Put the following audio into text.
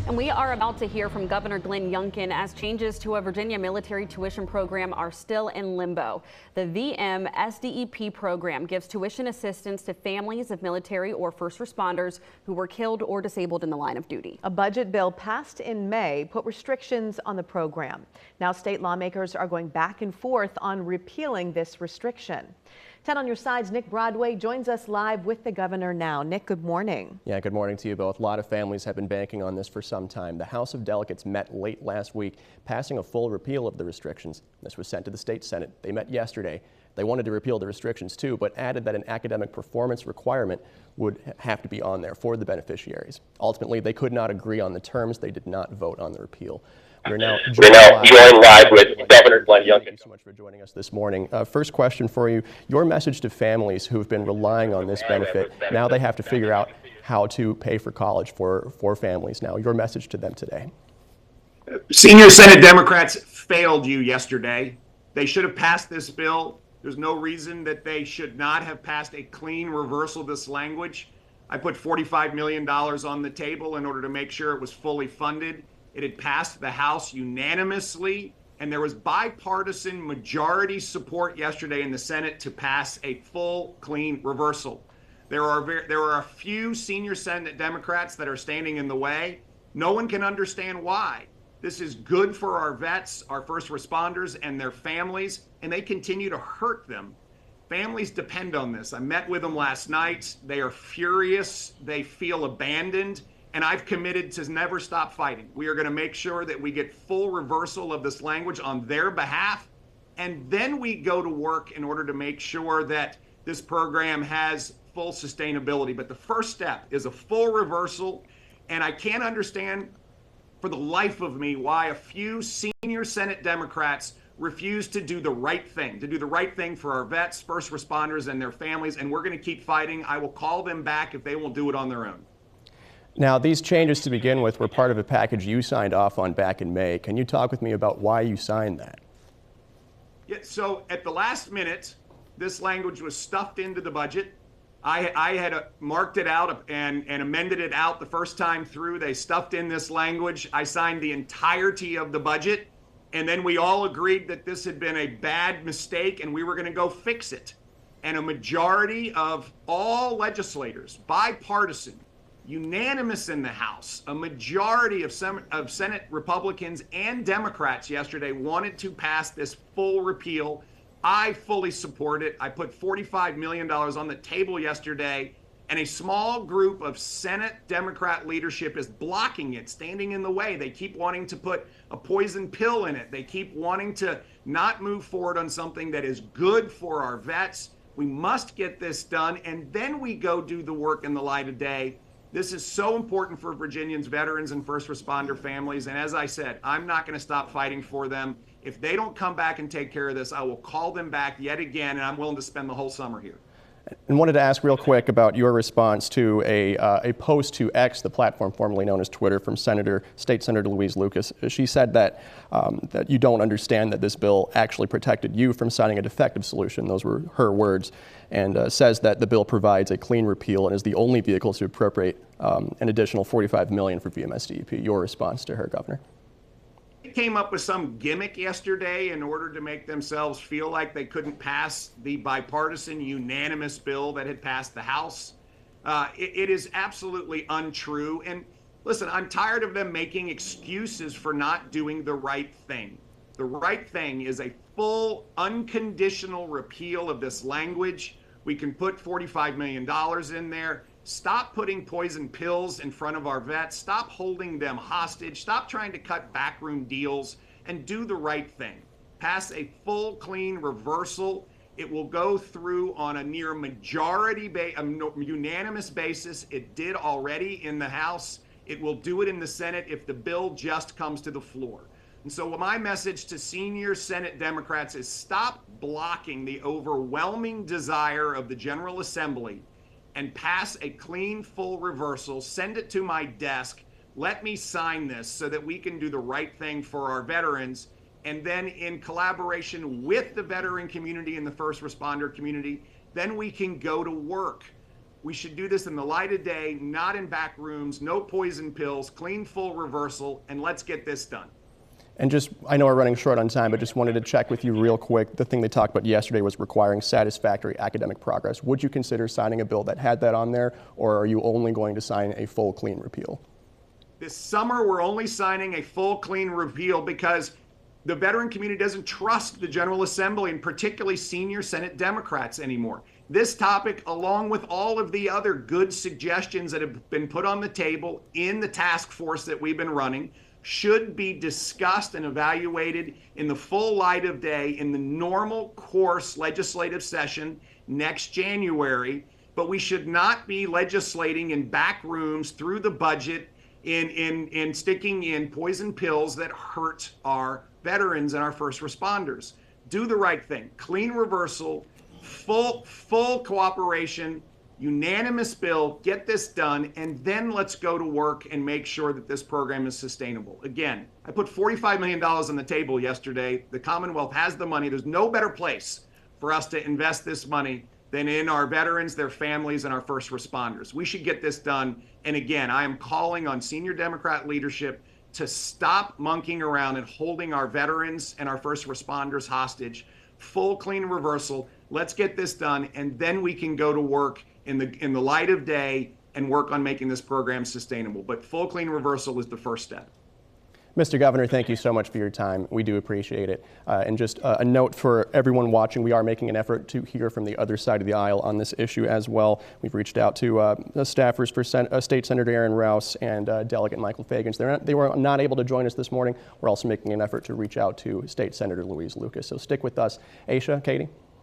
And we are about to hear from Governor Glenn Youngkin as changes to a Virginia military tuition program are still in limbo. The VMSDEP program gives tuition assistance to families of military or first responders who were killed or disabled in the line of duty. A budget bill passed in May put restrictions on the program. Now state lawmakers are going back and forth on repealing this restriction. 10 on your side's Nick Broadway joins us live with the governor now. Nick, good morning. Yeah, good morning to you both. A lot of families have been banking on this for some time. The House of Delegates met late last week, passing a full repeal of the restrictions. This was sent to the state Senate. They met yesterday. They wanted to repeal the restrictions too, but added that an academic performance requirement would have to be on there for the beneficiaries. Ultimately, they could not agree on the terms. They did not vote on the repeal. We're now joined live with Governor Glenn Youngkin. Thank you so much for joining us this morning. First question for you, your message to families who have been relying on this benefit. Now they have to figure out how to pay for college for families now. Your message to them today. Senior Senate Democrats failed you yesterday. They should have passed this bill. There's no reason that they should not have passed a clean reversal of this language. I put $45 million on the table in order to make sure it was fully funded. It had passed the House unanimously, and there was bipartisan majority support yesterday in the Senate to pass a full, clean reversal. There are a few senior Senate Democrats that are standing in the way. No one can understand why. This is good for our vets, our first responders, and their families, and they continue to hurt them. Families depend on this. I met with them last night. They are furious. They feel abandoned. And I've committed to never stop fighting. We are going to make sure that we get full reversal of this language on their behalf. And then we go to work in order to make sure that this program has full sustainability. But the first step is a full reversal. And I can't understand for the life of me why a few senior Senate Democrats refuse to do the right thing for our vets, first responders, and their families. And we're going to keep fighting. I will call them back if they won't do it on their own. Now, these changes to begin with were part of a package you signed off on back in May. Can you talk with me about why you signed that? Yeah, so at the last minute, this language was stuffed into the budget. I had marked it out and amended it out the first time through. They stuffed in this language. I signed the entirety of the budget, and then we all agreed that this had been a bad mistake and we were going to go fix it. And a majority of all legislators, bipartisan, unanimous in the House, a majority of Senate Republicans and Democrats yesterday wanted to pass this full repeal. I fully support it. I put $45 million on the table yesterday, and a small group of Senate Democrat leadership is blocking it, standing in the way. They keep wanting to put a poison pill in it. They keep wanting to not move forward on something that is good for our vets. We must get this done, and then we go do the work in the light of day. This is so important for Virginians, veterans, and first responder families. And as I said, I'm not going to stop fighting for them. If they don't come back and take care of this, I will call them back yet again, and I'm willing to spend the whole summer here. And wanted to ask real quick about your response to a post to X, the platform formerly known as Twitter, from State Senator Louise Lucas. She said that that you don't understand that this bill actually protected you from signing a defective solution. Those were her words, and says that the bill provides a clean repeal and is the only vehicle to appropriate an additional $45 million for VMSDEP. Your response to her, Governor? Came up with some gimmick yesterday in order to make themselves feel like they couldn't pass the bipartisan unanimous bill that had passed the House. It is absolutely untrue. And listen, I'm tired of them making excuses for not doing the right thing. The right thing is a full unconditional repeal of this language. We can put $45 million in there. Stop putting poison pills in front of our vets. Stop holding them hostage. Stop trying to cut backroom deals and do the right thing. Pass a full, clean reversal. It will go through on a near majority, unanimous basis. It did already in the House. It will do it in the Senate if the bill just comes to the floor. And so my message to senior Senate Democrats is stop blocking the overwhelming desire of the General Assembly and pass a clean, full reversal, send it to my desk, let me sign this so that we can do the right thing for our veterans. And then in collaboration with the veteran community and the first responder community, then we can go to work. We should do this in the light of day, not in back rooms, no poison pills, clean full reversal, and let's get this done. And just, I know we're running short on time, but just wanted to check with you real quick. The thing they talked about yesterday was requiring satisfactory academic progress. Would you consider signing a bill that had that on there, or are you only going to sign a full clean repeal? This summer, we're only signing a full clean repeal because the veteran community doesn't trust the General Assembly and particularly senior Senate Democrats anymore. This topic, along with all of the other good suggestions that have been put on the table in the task force that we've been running, should be discussed and evaluated in the full light of day in the normal course legislative session next January. But we should not be legislating in back rooms through the budget in sticking in poison pills that hurt our veterans and our first responders. Do the right thing. Clean reversal, full cooperation, unanimous bill, get this done, and then let's go to work and make sure that this program is sustainable. Again, I put $45 million on the table yesterday. The Commonwealth has the money. There's no better place for us to invest this money than in our veterans, their families, and our first responders. We should get this done. And again, I am calling on senior Democrat leadership to stop monkeying around and holding our veterans and our first responders hostage. Full clean reversal. Let's get this done, and then we can go to work in the light of day and work on making this program sustainable. But full clean reversal is the first step. Mr. Governor, thank you so much for your time. We do appreciate it. And just a note for everyone watching, we are making an effort to hear from the other side of the aisle on this issue as well. We've reached out to staffers for State Senator Aaron Rouse and Delegate Michael Fagans. They were not able to join us this morning. We're also making an effort to reach out to State Senator Louise Lucas. So stick with us. Aisha, Katie?